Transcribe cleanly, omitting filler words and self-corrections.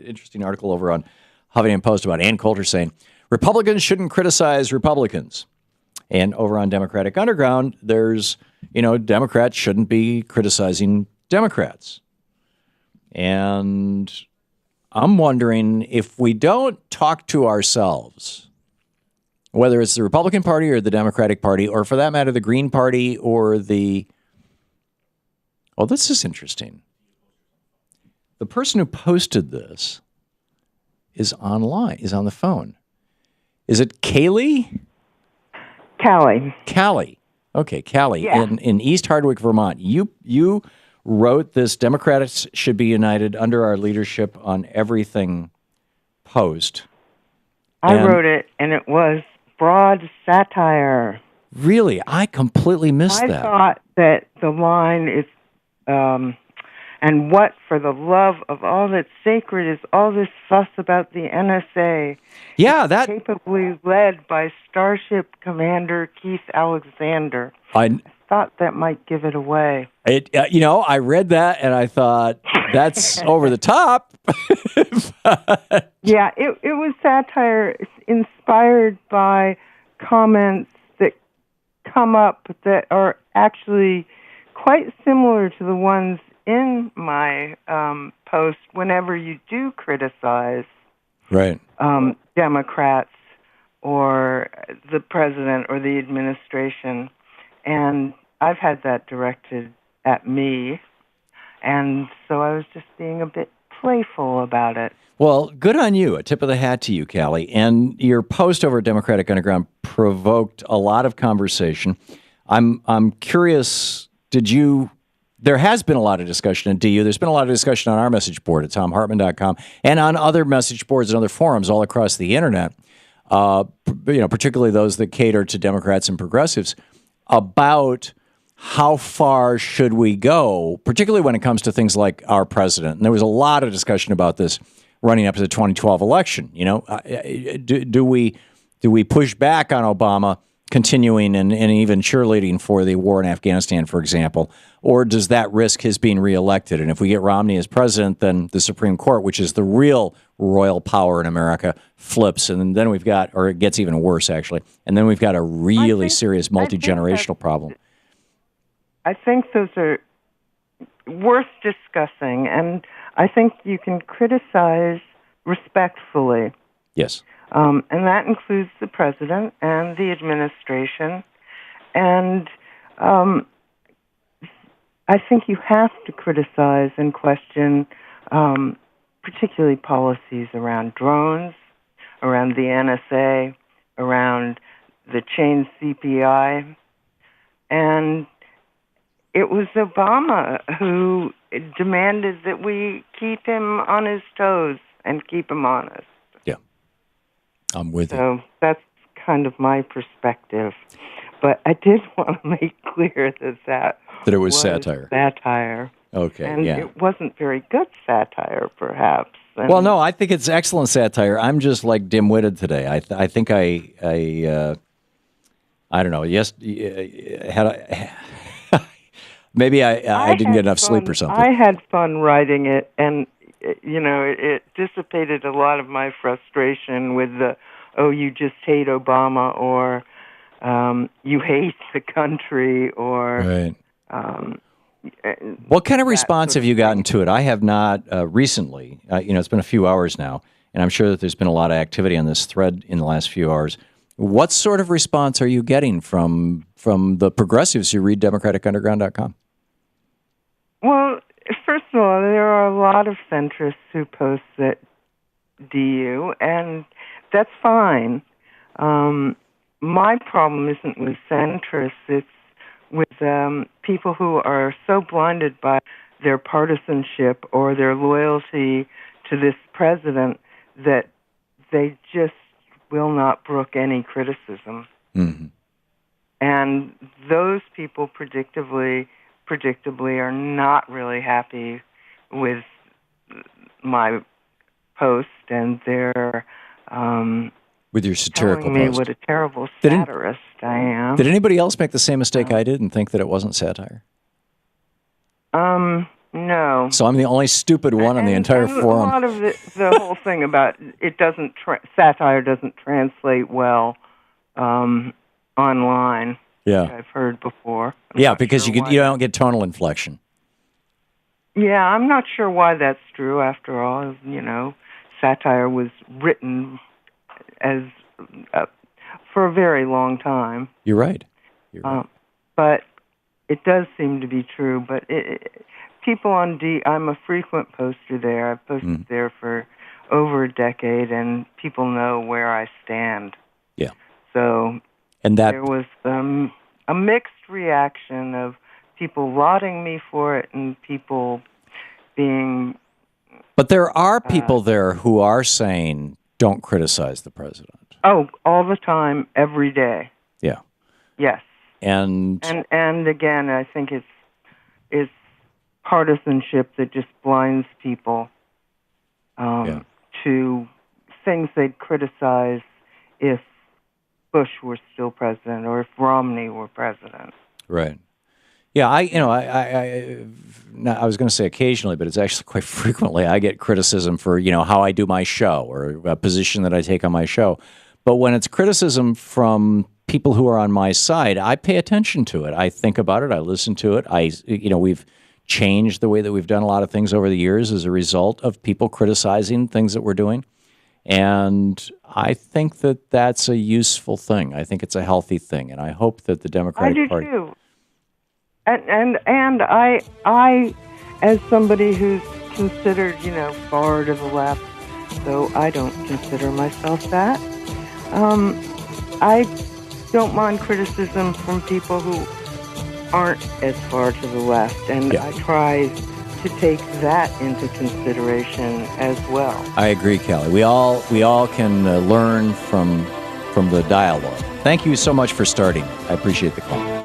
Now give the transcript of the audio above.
interesting article over on Huffington Post about Ann Coulter saying Republicans shouldn't criticize Republicans. And over on Democratic Underground, there's, Democrats shouldn't be criticizing Democrats. And I'm wondering if we don't talk to ourselves, whether it's the Republican Party or the Democratic Party, or for that matter, the Green Party or the... Oh, this is interesting. The person who posted this is online, is on the phone. Is it Kaylee? Callie. Okay, Callie, yeah. in East Hardwick, Vermont. You wrote this Democrats should be united under our leadership on everything post. I wrote it, and it was broad satire. Really? I completely missed that. I thought that the line is, and what for the love of all that's sacred is all this fuss about the NSA. Yeah, it's capably led by Starship Commander Keith Alexander. I thought that might give it away. I read that and I thought that's over the top. Yeah, it was satire inspired by comments that come up that are actually quite similar to the ones in my post whenever you do criticize Democrats or the president or the administration. And I've had that directed at me. And so I was just being a bit playful about it. Well, good on you. A tip of the hat to you, Callie. And your post over at Democratic Underground provoked a lot of conversation. I'm curious, there has been a lot of discussion at DU. There's been a lot of discussion on our message board at thomhartmann.com and on other message boards and other forums all across the internet, particularly those that cater to Democrats and progressives, about how far should we go, particularly when it comes to things like our president. And there was a lot of discussion about this running up to the 2012 election. Do we push back on Obama continuing and even cheerleading for the war in Afghanistan, for example, or does that risk his being reelected? And if we get Romney as president, then the Supreme Court, which is the real royal power in America, flips, and then we've got, or it gets even worse, actually, and then we've got a really serious multi-generational problem. I think those are worth discussing, and I think you can criticize respectfully. Yes. And that includes the president and the administration. And I think you have to criticize and question particularly policies around drones, around the NSA, around the chain CPI. And it was Obama who demanded that we keep him on his toes and keep him honest. Yeah, I'm with you. So that's kind of my perspective. But I did want to make clear that it was satire. Okay, and yeah. it wasn't very good satire, perhaps. And well, no, I think it's excellent satire. I'm just like dim-witted today. I think I don't know. Yes, maybe I didn't get enough sleep or something. I had fun writing it, and it dissipated a lot of my frustration with the you just hate Obama, or you hate the country, or right. What kind of response have you gotten to it? I have not recently. It's been a few hours now, and I'm sure that there's been a lot of activity on this thread in the last few hours. What sort of response are you getting from the progressives who read democraticunderground.com? Well, first of all, there are a lot of centrists who post at DU, and that's fine. My problem isn't with centrists, it's with people who are so blinded by their partisanship or their loyalty to this president that they just will not brook any criticism. Mm-hmm. And those people predictably are not really happy with my post, and they're with your satirical telling me post. what a terrible satirist I am. Did anybody else make the same mistake I did and think that it wasn't satire? No. So I'm the only stupid one on the entire forum. A lot of the whole thing about it doesn't satire doesn't translate well online. Yeah, which I've heard before. because you don't get tonal inflection. Yeah, I'm not sure why that's true. After all, satire was written as for a very long time. You're right. But it does seem to be true. But people on I'm a frequent poster there. I've posted there for over a decade, and people know where I stand. Yeah. So there was a mixed reaction of people lauding me for it and people being... But there are people there who are saying, don't criticize the president. Oh, all the time, every day. Yeah. Yes. And again, I think it's partisanship that just blinds people to things they'd criticize if Bush were still president or if Romney were president. Right. Yeah, I was going to say occasionally, but it's actually quite frequently I get criticism for, how I do my show or a position that I take on my show. But when it's criticism from people who are on my side, I pay attention to it. I think about it. I listen to it. We've changed the way that we've done a lot of things over the years as a result of people criticizing things that we're doing. And I think that that's a useful thing. I think it's a healthy thing. And I hope that the Democratic Party... I do too. And I, as somebody who's considered, far to the left, though I don't consider myself that, I don't mind criticism from people who aren't as far to the left, and I try to take that into consideration as well. I agree, Kelly. We all can learn from the dialogue. Thank you so much for starting. I appreciate the call.